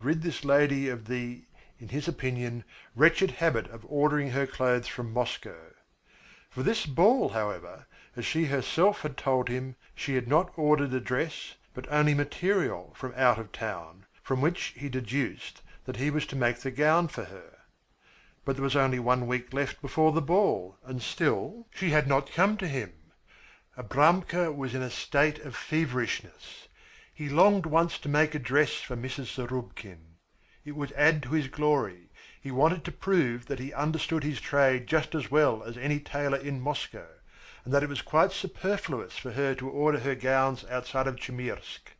rid this lady of the, in his opinion, wretched habit of ordering her clothes from Moscow. For this ball, however, as she herself had told him, she had not ordered a dress, but only material from out of town, from which he deduced that he was to make the gown for her. But there was only 1 week left before the ball, and still she had not come to him. Abramka was in a state of feverishness. He longed once to make a dress for Mrs. Zarubkin. It would add to his glory. He wanted to prove that he understood his trade just as well as any tailor in Moscow, and that it was quite superfluous for her to order her gowns outside of Chmyrsk.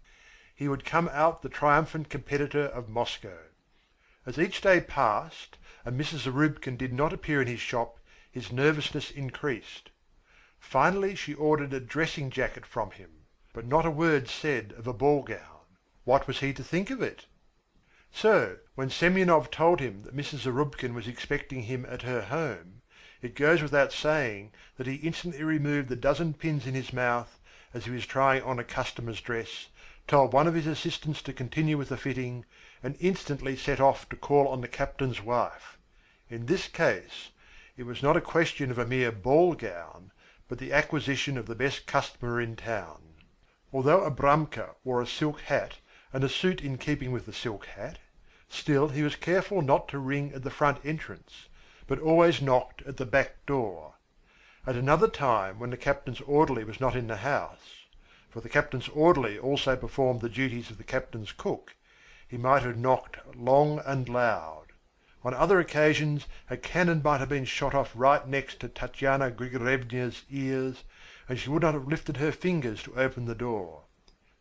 He would come out the triumphant competitor of Moscow. As each day passed, and Mrs. Zarubkin did not appear in his shop, his nervousness increased. Finally she ordered a dressing jacket from him, but not a word said of a ball gown. What was he to think of it? So, when Semyonov told him that Mrs. Zarubkin was expecting him at her home, it goes without saying that he instantly removed the dozen pins in his mouth, as he was trying on a customer's dress, told one of his assistants to continue with the fitting, and instantly set off to call on the captain's wife. In this case, it was not a question of a mere ball gown, but the acquisition of the best customer in town. Although Abramka wore a silk hat and a suit in keeping with the silk hat, still he was careful not to ring at the front entrance, but always knocked at the back door. At another time, when the captain's orderly was not in the house, for the captain's orderly also performed the duties of the captain's cook, he might have knocked long and loud. On other occasions a cannon might have been shot off right next to Tatyana Grigoryevna's ears, and she would not have lifted her fingers to open the door.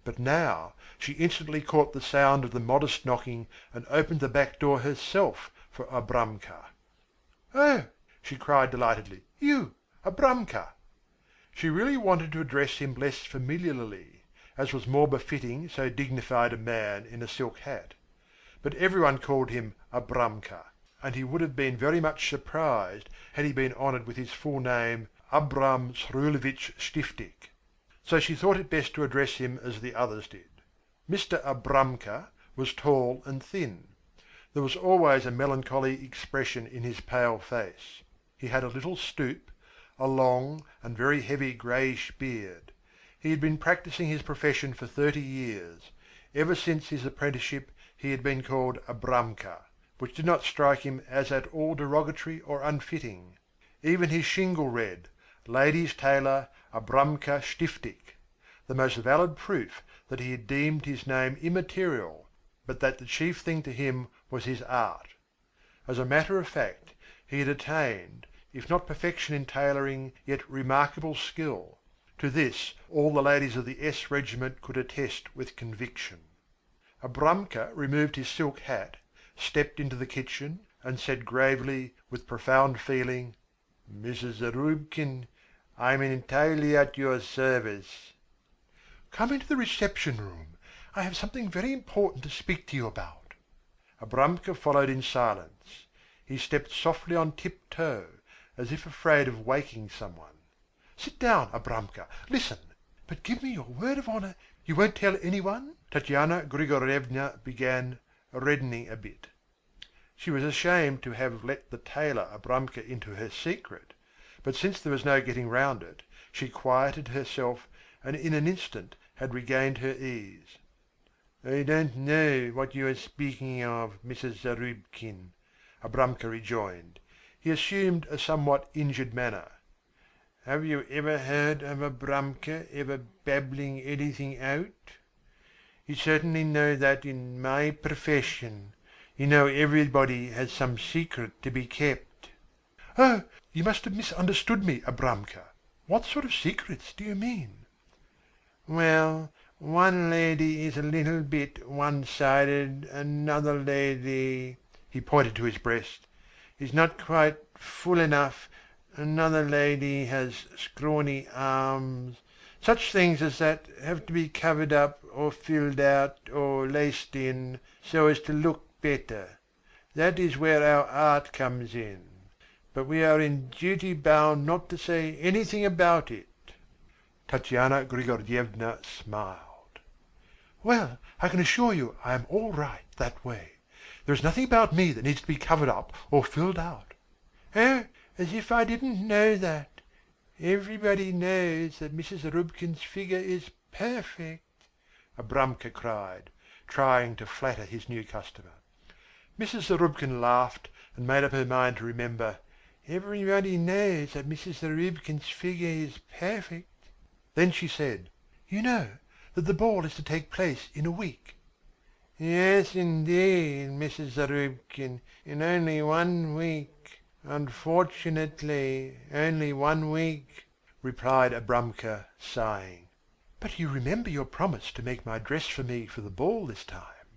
But now she instantly caught the sound of the modest knocking and opened the back door herself for Abramka. "Oh!" she cried delightedly. "You, Abramka!" She really wanted to address him less familiarly, as was more befitting so dignified a man in a silk hat. But everyone called him Abramka, and he would have been very much surprised had he been honoured with his full name, Abram Srulevich Stiftik. So she thought it best to address him as the others did. Mr. Abramka was tall and thin. There was always a melancholy expression in his pale face. He had a little stoop, a long and very heavy greyish beard. He had been practising his profession for 30 years. Ever since his apprenticeship he had been called Abramka, which did not strike him as at all derogatory or unfitting. Even his shingle read, "Ladies' Tailor Abramka Stiftik," the most valid proof that he had deemed his name immaterial, but that the chief thing to him was his art. As a matter of fact, he had attained, if not perfection in tailoring, yet remarkable skill. To this all the ladies of the S Regiment could attest with conviction. Abramka removed his silk hat, stepped into the kitchen, and said gravely, with profound feeling, "Mrs. Zarubkin, I am entirely at your service." "Come into the reception room. I have something very important to speak to you about." Abramka followed in silence. He stepped softly on tiptoe, as if afraid of waking someone. "Sit down, Abramka. Listen. But give me your word of honour you won't tell anyone?" Tatyana Grigoryevna began, reddening a bit. She was ashamed to have let the tailor Abramka into her secret, but since there was no getting round it, she quieted herself and in an instant had regained her ease. "I don't know what you are speaking of, Mrs. Zarubkin," Abramka rejoined. He assumed a somewhat injured manner. "Have you ever heard of Abramka ever babbling anything out? You certainly know that in my profession, you know everybody has some secret to be kept." "Oh, you must have misunderstood me, Abramka. What sort of secrets do you mean?" "Well, one lady is a little bit one-sided, another lady," he pointed to his breast, "is not quite full enough, another lady has scrawny arms. Such things as that have to be covered up or filled out or laced in, so as to look better. That is where our art comes in. But we are in duty bound not to say anything about it." Tatyana Grigoryevna smiled. "Well, I can assure you I am all right that way. There is nothing about me that needs to be covered up or filled out." "Oh, as if I didn't know that. Everybody knows that Mrs. Zarubkin's figure is perfect," Abramka cried, trying to flatter his new customer. Mrs. Zarubkin laughed and made up her mind to remember. "Everybody knows that Mrs. Zarubkin's figure is perfect." Then she said, "You know that the ball is to take place in a week." "Yes, indeed, Mrs. Zarubkin, in only 1 week. Unfortunately, only 1 week," replied Abramka, sighing. "But you remember your promise to make my dress for me for the ball this time."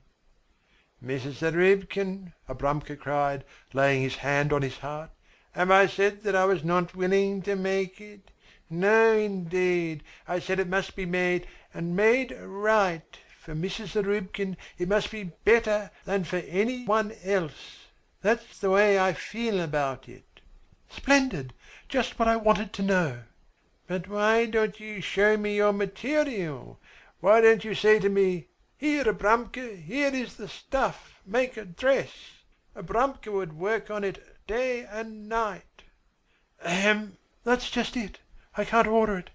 "Mrs. Zarubkin," Abramka cried, laying his hand on his heart, "have I said that I was not willing to make it? No, indeed. I said it must be made, and made right. For Mrs. Zarubkin it must be better than for any one else. That's the way I feel about it." "Splendid! Just what I wanted to know." "But why don't you show me your material? Why don't you say to me, 'Here, Abramka, here is the stuff, make a dress'? Abramka would work on it day and night." "Ahem! That's just it. I can't order it.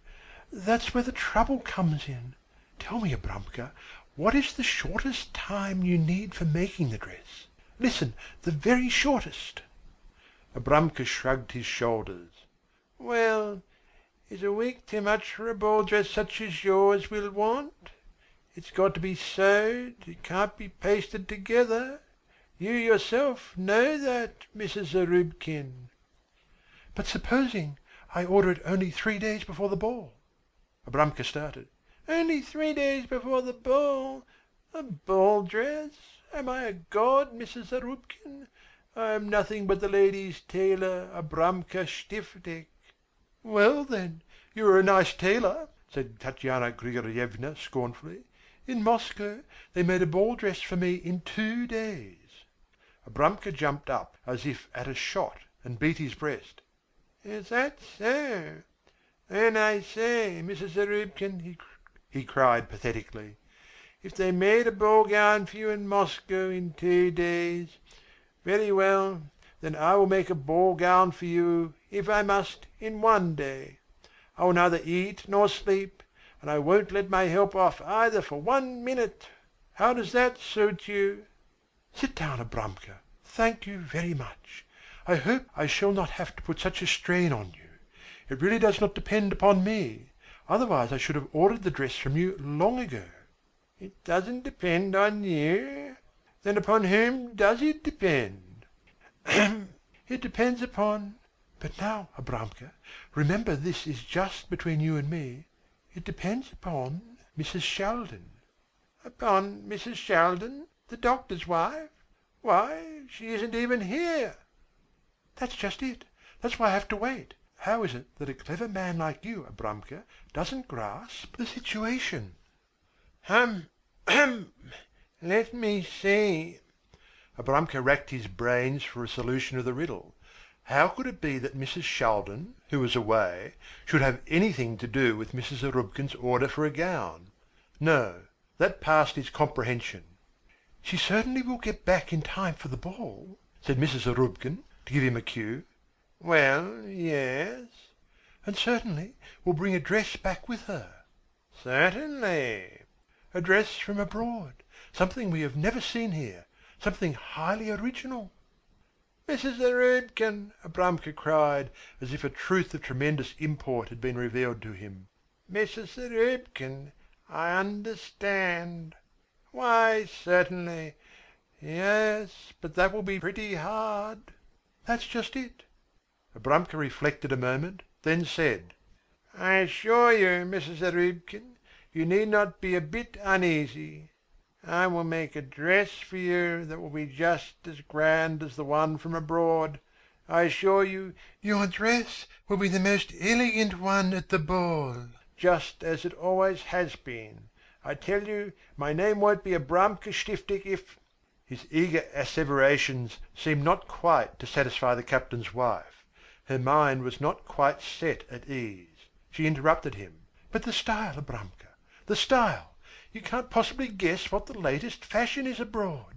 That's where the trouble comes in. Tell me, Abramka, what is the shortest time you need for making the dress? Listen, the very shortest." Abramka shrugged his shoulders. "Well, is a week too much for a ball dress such as yours will want? It's got to be sewed, it can't be pasted together. You yourself know that, Mrs. Zarubkin." "But supposing I order it only 3 days before the ball?" Abramka started. "Only 3 days before the ball? A ball dress? Am I a god, Mrs. Zarubkin? I am nothing but the ladies' tailor, Abramka Stiftik." "Well, then, you are a nice tailor," said Tatyana Grigoryevna scornfully. "In Moscow they made a ball dress for me in 2 days." Abramka jumped up as if at a shot and beat his breast. "Is that so? Then I say, Mrs. Zarubkin," he cried pathetically, "if they made a ball gown for you in Moscow in 2 days, very well, then I will make a ball gown for you, if I must, in 1 day. I will neither eat nor sleep, and I won't let my help off either for 1 minute. How does that suit you?" "Sit down, Abramka. Thank you very much. I hope I shall not have to put such a strain on you. It really does not depend upon me. Otherwise I should have ordered the dress from you long ago." "It doesn't depend on you? Then upon whom does it depend?" "It depends upon—" "But now, Abramka, remember this is just between you and me. It depends upon Mrs. Shaldin." "Upon Mrs. Shaldin, the doctor's wife? Why, she isn't even here." "That's just it. That's why I have to wait. How is it that a clever man like you, Abramka, doesn't grasp the situation?" "Hum! Let me see." Abramka racked his brains for a solution of the riddle. How could it be that Mrs. Shaldin, who was away, should have anything to do with Mrs. Zarubkin's order for a gown? No, that passed his comprehension. "She certainly will get back in time for the ball," said Mrs. Zarubkin, to give him a cue. "Well, yes." "And certainly will bring a dress back with her." "Certainly." "A dress from abroad, something we have never seen here, something highly original." "Mrs. Zarubkin," Abramka cried, as if a truth of tremendous import had been revealed to him. "Mrs. Zarubkin, I understand. Why, certainly. Yes, but that will be pretty hard." "That's just it." Abramka reflected a moment, then said, "I assure you, Mrs. Zarubkin, you need not be a bit uneasy. I will make a dress for you that will be just as grand as the one from abroad. I assure you, your dress will be the most elegant one at the ball, just as it always has been. I tell you, my name won't be Abramka Stiftik if—" His eager asseverations seemed not quite to satisfy the captain's wife. Her mind was not quite set at ease. She interrupted him. "But the style, Abramka, the style! You can't possibly guess what the latest fashion is abroad.